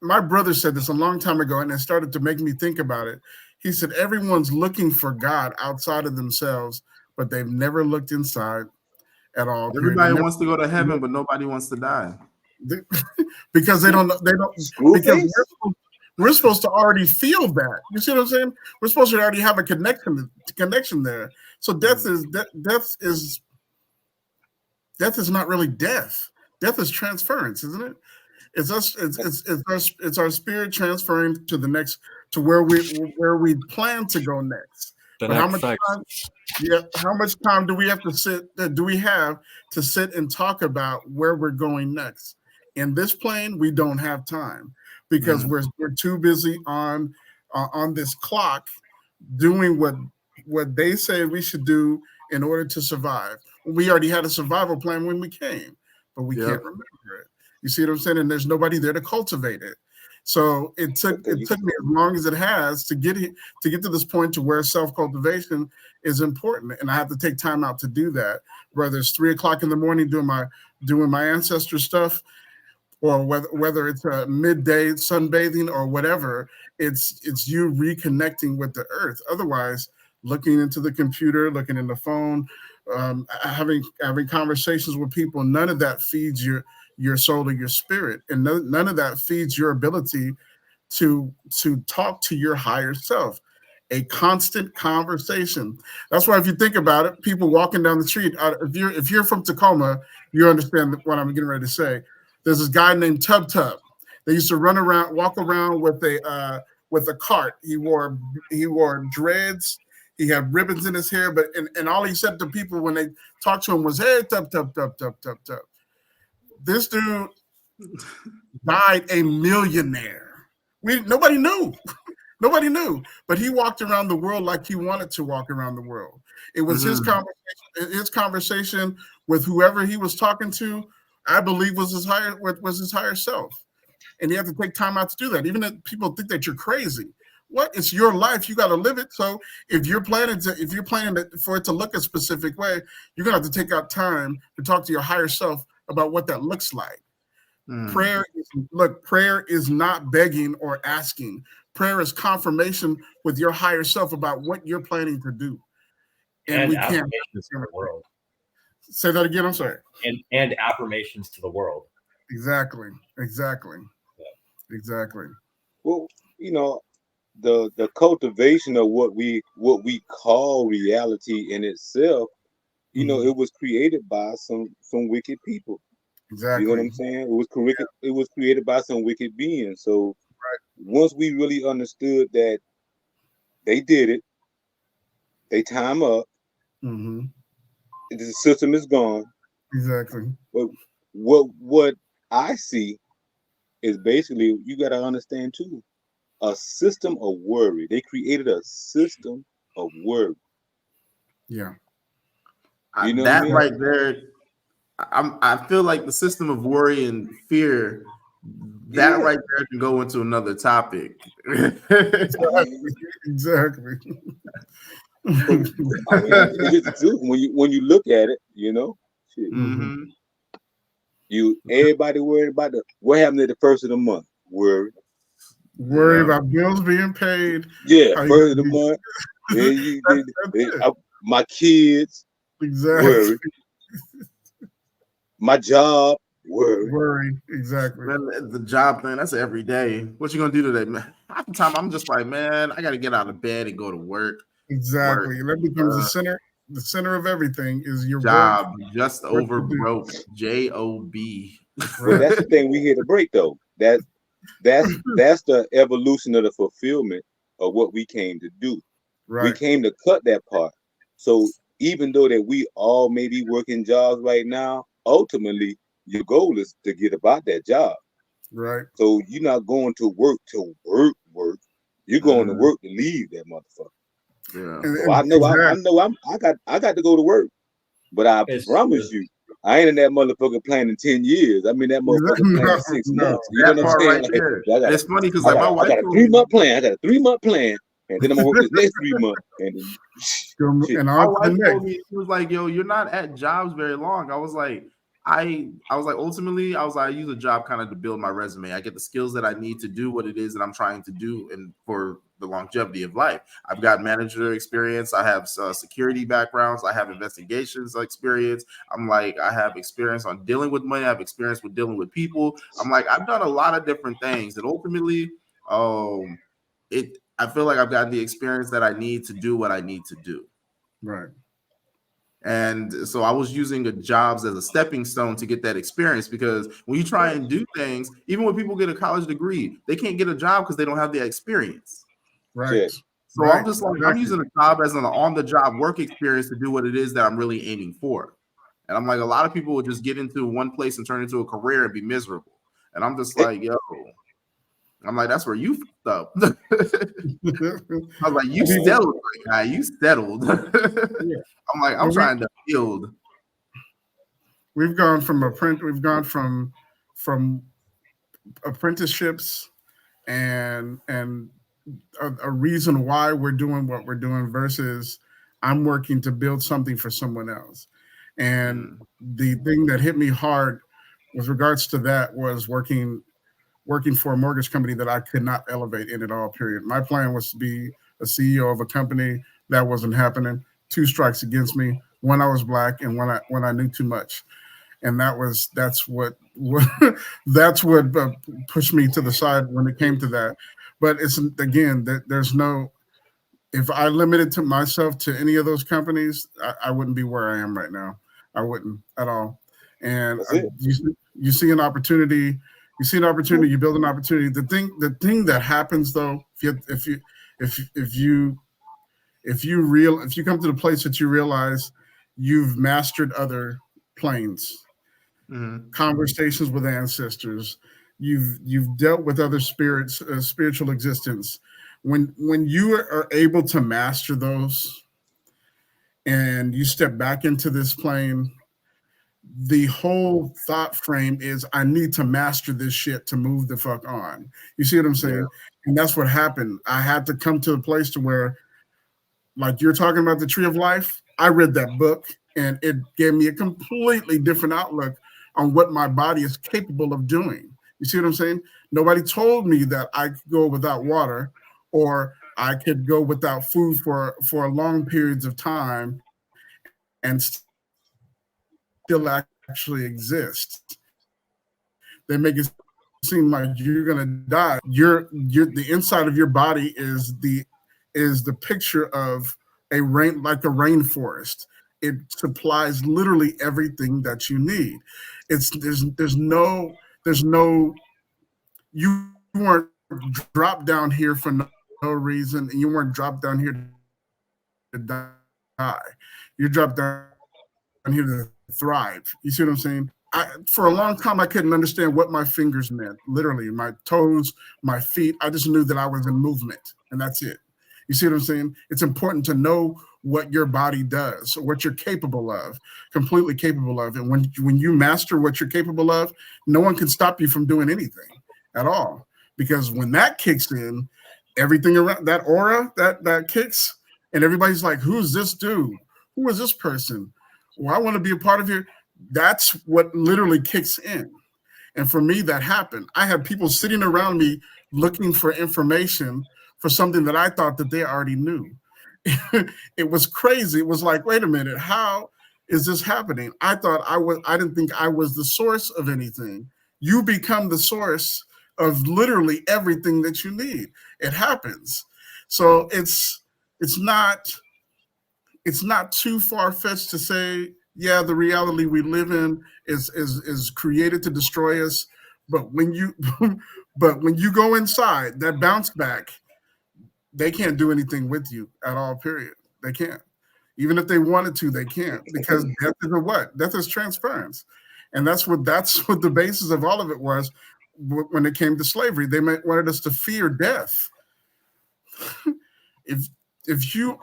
My brother said this a long time ago, and it started to make me think about it. He said, everyone's looking for God outside of themselves, but they've never looked inside at all. Everybody wants to go to heaven, but nobody wants to die. Because they don't because we're supposed to already feel that. You see what I'm saying? We're supposed to already have a connection there. So death is not really death. Death is transference, isn't it? It's us. It's our spirit transferring to the next, to where we plan to go next. But how much time? Yeah, how much time do we have to sit? Do we have to sit and talk about where we're going next? In this plane, we don't have time because we're too busy on this clock doing what they say we should do in order to survive. We already had a survival plan when we came, but we can't remember it. You see what I'm saying? And there's nobody there to cultivate it. So it took me as long as it has to get to this point to where self-cultivation is important, and I have to take time out to do that. Whether it's 3 o'clock in the morning doing my ancestor stuff, or whether it's a midday sunbathing or whatever, it's you reconnecting with the earth. Otherwise, looking into the computer, looking in the phone, having conversations with people, none of that feeds your soul or your spirit, and none of that feeds your ability to talk to your higher self. A constant conversation. That's why, if you think about it, people walking down the street, if you're from Tacoma, you understand what I'm getting ready to say. There's this guy named Tub Tub. They used to walk around with a cart. He wore dreads. He had ribbons in his hair, and all he said to people when they talked to him was, "Hey, Tub Tub Tub Tub Tub Tub." This dude died a millionaire. Nobody knew. Nobody knew, but he walked around the world like he wanted to walk around the world. It was his conversation with whoever he was talking to, I believe was his higher self. And he had to take time out to do that. Even if people think that you're crazy. What? It's your life. You got to live it. So if you're planning for it to look a specific way, you're going to have to take out time to talk to your higher self about what that looks like. Prayer is not begging or asking. Prayer is confirmation with your higher self about what you're planning to do. And we can't to the world. Say that again. I'm sorry. And affirmations to the world. Exactly. Yeah. Exactly. Well, the cultivation of what we call reality in itself, it was created by some wicked people. Exactly. You know what I'm saying? It was created by some wicked beings. So once we really understood that they did it, they time up, the system is gone. Exactly. But what I see is basically, you got to understand too, a system of worry. They created a system of worry. Yeah. That right there, I feel like the system of worry and fear, that right there can go into another topic. Exactly. It's the truth. When you look at it, shit. Everybody worried about what happened at the first of the month. Worry about bills being paid. Yeah, first of the month. My kids. Exactly. Worry. My job. Worry. Exactly. Man, the job thing, that's every day. What you gonna do today, man? Half the time I'm just like, man, I gotta get out of bed and go to work. Exactly. And that becomes the center of everything is your job. Work. Just over broke. JOB. Well, that's the thing we here to break though. That's the evolution of the fulfillment of what we came to do. Right. We came to cut that part. So even though that we all may be working jobs right now, ultimately your goal is to get about that job. Right. So you're not going to work to work. You're going to work to leave that motherfucker. Yeah. So I got to go to work. But I promise you, I ain't in that motherfucker plan in 10 years. I mean that motherfucker plan in 6 months. You know what I'm saying? Right, it's funny because like my wife, I got a 3-month plan. And then I'm gonna work this next 3 months. And my wife told me, she was like, "Yo, you're not at jobs very long." I was like, I was like, ultimately, I was like, I use a job kind of to build my resume. I get the skills that I need to do what it is that I'm trying to do, and for the longevity of life. I've got manager experience. I have security backgrounds. I have investigations experience. I'm like, I have experience on dealing with money. I have experience with dealing with people. I'm like, I've done a lot of different things, and ultimately, I feel like I've got the experience that I need to do what I need to do. Right. And so I was using the jobs as a stepping stone to get that experience, because when you try and do things, even when people get a college degree, they can't get a job because they don't have the experience. Right. So right. I'm just like, I'm using a job as an on-the-job work experience to do what it is that I'm really aiming for. And I'm like, a lot of people would just get into one place and turn into a career and be miserable. And I'm just like, yo, I'm like, that's where you fucked up. I was like, you settled, guy. You settled. Yeah. I'm like, I'm trying to build. We've gone from apprenticeships and a reason why we're doing what we're doing versus I'm working to build something for someone else. And the thing that hit me hard with regards to that was working for a mortgage company that I could not elevate in at all, period. My plan was to be a CEO of a company. That wasn't happening. 2 strikes against me. One, I was black, and when I knew too much. And that's what pushed me to the side when it came to that. But it's, again, there's no, if I limited to myself to any of those companies, I wouldn't be where I am right now. I wouldn't at all. And you see an opportunity, you build an opportunity. The thing that happens though, if you come to the place that you realize you've mastered other planes, conversations with ancestors, you've dealt with other spirits, spiritual existence. When you are able to master those and you step back into this plane, the whole thought frame is, I need to master this shit to move the fuck on. You see what I'm saying? Yeah. And that's what happened. I had to come to a place to where, like you're talking about the Tree of Life, I read that book and it gave me a completely different outlook on what my body is capable of doing. You see what I'm saying? Nobody told me that I could go without water or I could go without food for long periods of time and still actually exist. They make it seem like you're gonna die. You're the inside of your body is the picture of a rainforest. It supplies literally everything that you need. There's no you weren't dropped down here for no reason, and you weren't dropped down here to die. You dropped down here to thrive. You see what I'm saying? For a long time, I couldn't understand what my fingers meant. Literally, my toes, my feet. I just knew that I was in movement, and that's it. You see what I'm saying? It's important to know what your body does, what you're capable of, completely capable of. And when you master what you're capable of, no one can stop you from doing anything at all. Because when that kicks in, everything around that aura that kicks, and everybody's like, who's this dude? Who is this person? Well, I want to be a part of your. That's what literally kicks in. And for me, that happened. I had people sitting around me looking for information for something that I thought that they already knew. It was crazy. It was like, wait a minute, how is this happening? I didn't think I was the source of anything. You become the source of literally everything that you need. It happens. So it's not too far-fetched to say, yeah, the reality we live in is created to destroy us. But when you go inside, that bounce back, they can't do anything with you at all, period. They can't. Even if they wanted to, they can't, because death is a what? Death is transference. And that's what the basis of all of it was when it came to slavery. They wanted us to fear death. If you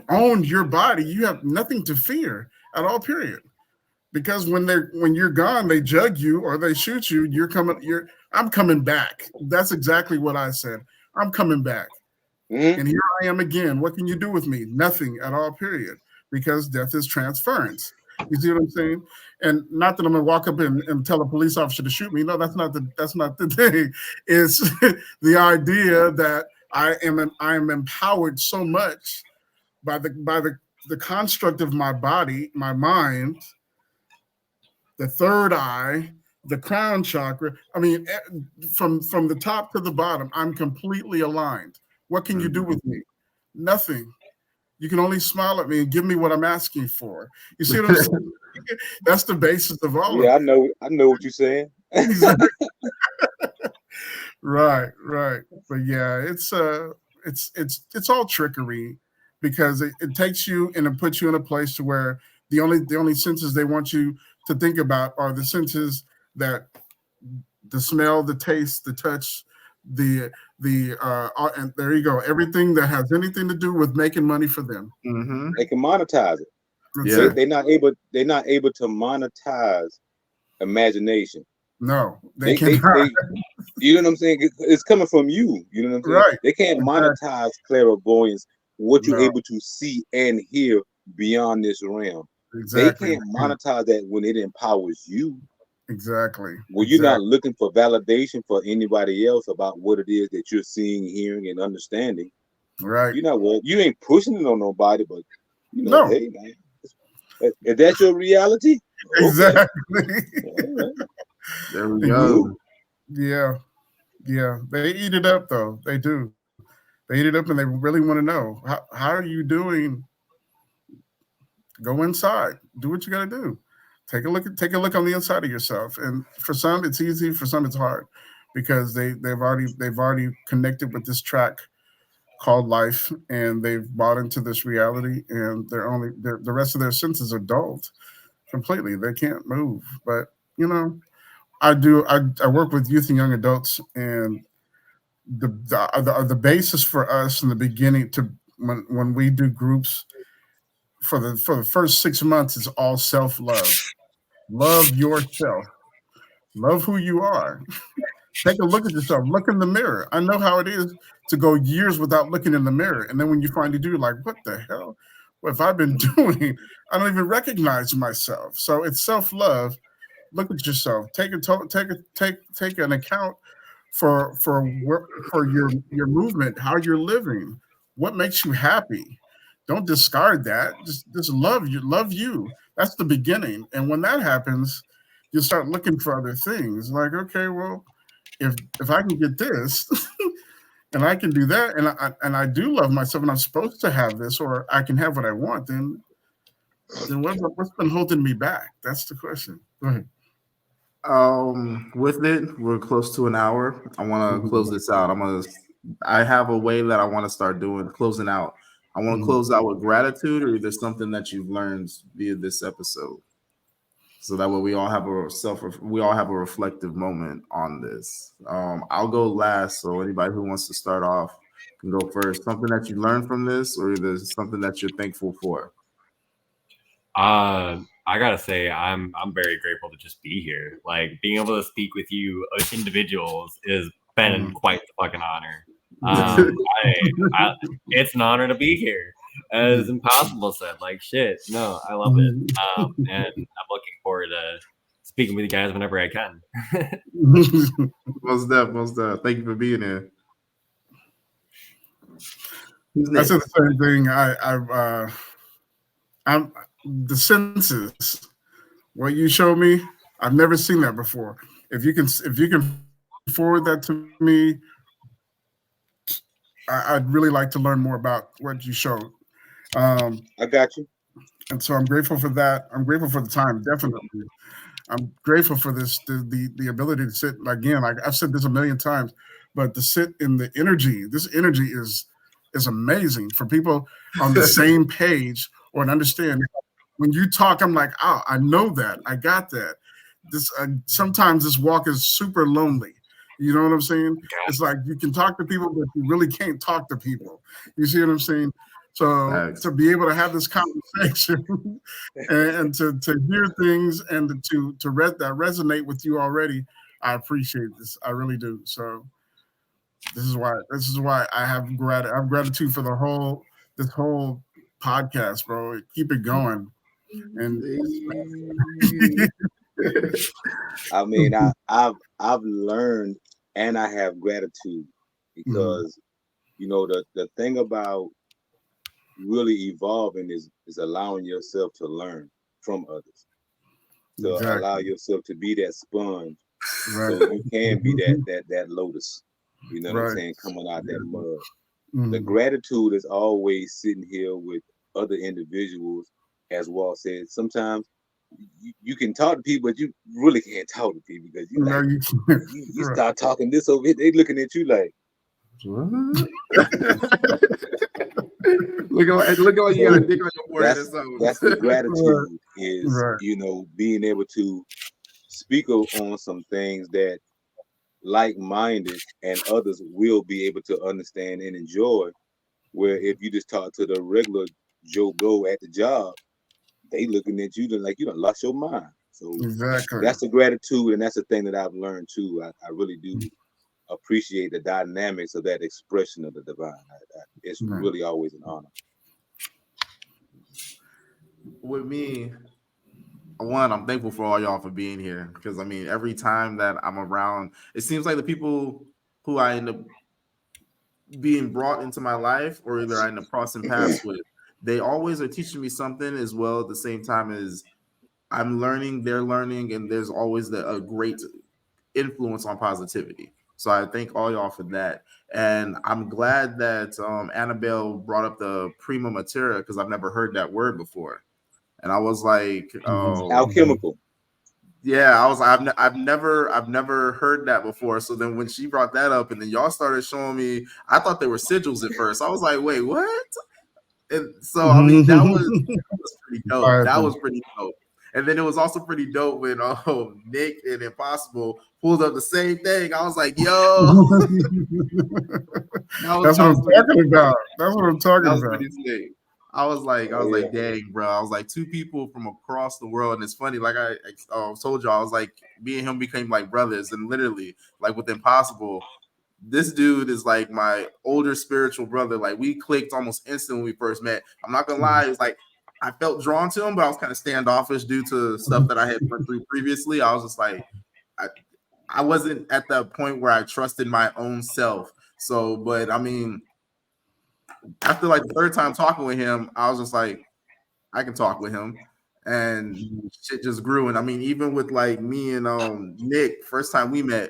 own your body, you have nothing to fear at all, period. Because when you're gone, they jug you or they shoot you. I'm coming back. That's exactly what I said. I'm coming back. Mm-hmm. And here I am again. What can you do with me? Nothing at all, period. Because death is transference. You see what I'm saying? And not that I'm gonna walk up and tell a police officer to shoot me. No, that's not the thing. It's the idea that I am empowered so much by the construct of my body, my mind, the third eye, the crown chakra. I mean, from the top to the bottom, I'm completely aligned. What can you do with me? Nothing. You can only smile at me and give me what I'm asking for. You see what I'm saying? That's the basis of all of Yeah, it. I know what you're saying. Exactly. Right, right. But yeah, it's all trickery because it takes you and it puts you in a place to where the only senses they want you to think about are the senses that the smell, the taste, the touch, and there you go. Everything that has anything to do with making money for them. Mm-hmm. They can monetize it. That's Yeah. it. They're not able to monetize imagination. No, They, cannot. you know what I'm saying? It's coming from you. You know what I'm saying? Right. They can't monetize clairvoyance, what you're No, able to see and hear beyond this realm. They exactly. can't monetize that when it empowers you. Exactly. When you're not looking for validation for anybody else about what it is that you're seeing, hearing, and understanding. Right. You know what? You ain't pushing it on nobody, but No. hey man, if that's your reality, okay. Exactly. All right. There we Cool. go. Yeah. Yeah. They eat it up though. They do. They eat it up and they really want to know how are you doing? Go inside. Do what you got to do. Take a look on the inside of yourself. And for some it's easy, for some it's hard because they've already connected with this track called life and they've bought into this reality and the rest of their senses are dulled completely. They can't move. But you know, I work with youth and young adults and the basis for us in the beginning to when we do groups for the first 6 months is all self-love. Love yourself. Love who you are. Take a look at yourself. Look in the mirror. I know how it is to go years without looking in the mirror. And then when you finally do, you're like, what the hell? What have I been doing? I don't even recognize myself. So it's self-love. Look at yourself. Take an account for your movement, how you're living, what makes you happy. Don't discard that. Just love you. That's the beginning. And when that happens, you start looking for other things. Like, okay, well, if I can get this and I can do that, and I do love myself, and I'm supposed to have this, or I can have what I want, then what's been holding me back? That's the question. Go ahead. With it, we're close to an hour. I want to close this out. I have a way that I want to start doing closing out. I want to close out with gratitude, or there's something that you've learned via this episode. So that way we all have a reflective moment on this. I'll go last, so anybody who wants to start off can go first. Something that you learned from this, or either something that you're thankful for. I gotta say, I'm very grateful to just be here. Like being able to speak with you individuals has been quite the fucking honor. It's an honor to be here. As Impossible said, like shit. No, I love it. And I'm looking forward to speaking with you guys whenever I can. Most deaf. Thank you for being here. I said the same thing. I'm the senses. What you showed me, I've never seen that before. If you can forward that to me, I'd really like to learn more about what you showed. I got you. And so I'm grateful for that. I'm grateful for the time, definitely. I'm grateful for this, the ability to sit again. Like I've said this a million times, but to sit in the energy. This energy is amazing for people on the same page or an understand. When you talk, I'm like, oh, I know that. I got that. This sometimes this walk is super lonely. You know what I'm saying? It's like you can talk to people, but you really can't talk to people. You see what I'm saying? So to be able to have this conversation and to hear things and to that resonate with you already, I appreciate this. I really do. So this is why I have gratitude for this whole podcast, bro. Keep it going. And I mean, I've learned and I have gratitude because the thing about really evolving is allowing yourself to learn from others, to allow yourself to be that sponge, so you can be that lotus. You know what I'm saying? Coming out that mud. The gratitude is always sitting here with other individuals, as Walt said. Sometimes you can talk to people, but you really can't talk to people because you like you start talking this over here, they looking at you like, what? look at you got a dick on your forehead or something. That's the gratitude is being able to speak on some things that like-minded and others will be able to understand and enjoy. Where if you just talk to the regular Joe Blow at the job, they looking at you like you done lost your mind. So that's the gratitude, and that's the thing that I've learned too. I really do appreciate the dynamics of that expression of the divine. It's really always an honor. With me, one, I'm thankful for all y'all for being here because I mean, every time that I'm around, it seems like the people who I end up being brought into my life or either I end up crossing paths with, they always are teaching me something as well at the same time as I'm learning, they're learning, and there's always a great influence on positivity. So I thank all y'all for that. And I'm glad that Annabelle brought up the prima materia because I've never heard that word before. And I was like, alchemical. Yeah, I was I've never heard that before. So then when she brought that up and then y'all started showing me, I thought they were sigils at first. I was like, wait, what? And so I mean that was pretty dope. That was pretty dope. And then it was also pretty dope when Nick and Impossible pulled up the same thing. I was like, yo. That's what I'm talking about. That's what I'm talking about. Pretty sick. I was like, dang, bro. I was like, two people from across the world. And it's funny, like I told y'all, I was like, me and him became like brothers. And literally, like with Impossible, this dude is like my older spiritual brother. Like we clicked almost instantly when we first met. I'm not gonna lie, it's like I felt drawn to him, but I was kind of standoffish due to stuff that I had went through previously. I was just like, I wasn't at the point where I trusted my own self. So, but I mean, after like the third time talking with him, I was just like, I can talk with him. And shit just grew. And I mean, even with like me and Nick, first time we met,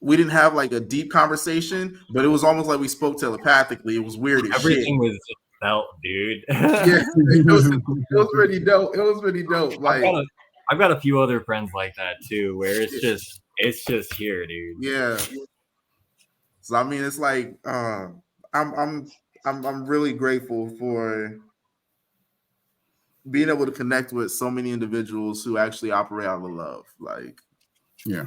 we didn't have like a deep conversation, but it was almost like we spoke telepathically. It was weird as Everything was just felt, dude. Yeah, it was pretty dope. It was pretty dope. Like I've got a few other friends like that too, where it's just here, dude. Yeah. So I mean, it's like I'm really grateful for being able to connect with so many individuals who actually operate out of love. Like, yeah.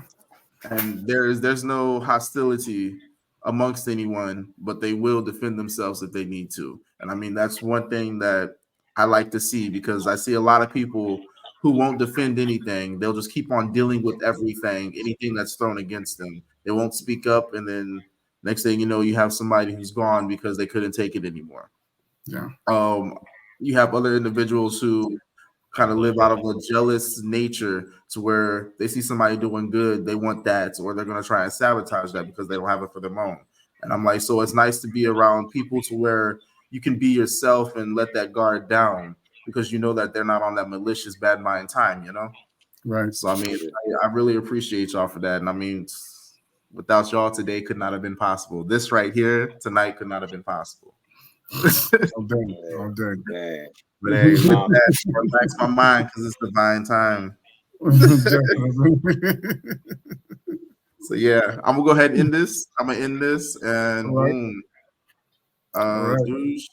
And there's no hostility amongst anyone, but they will defend themselves if they need to. And I mean, that's one thing that I like to see because I see a lot of people who won't defend anything. They'll just keep on dealing with everything, anything that's thrown against them. They won't speak up. And then next thing you know, you have somebody who's gone because they couldn't take it anymore. Yeah. You have other individuals who kind of live out of a jealous nature to where they see somebody doing good, they want that, or they're going to try and sabotage that because they don't have it for their own. And I'm like, so it's nice to be around people to where you can be yourself and let that guard down because you know that they're not on that malicious bad mind time, you know? Right. So, I mean, I really appreciate y'all for that. And I mean, without y'all today could not have been possible. This right here tonight could not have been possible. I'm done. Man. But hey, with that, relax my mind because it's divine time. So yeah, I'm gonna go ahead and end this. I'm gonna end this and boom. Douche.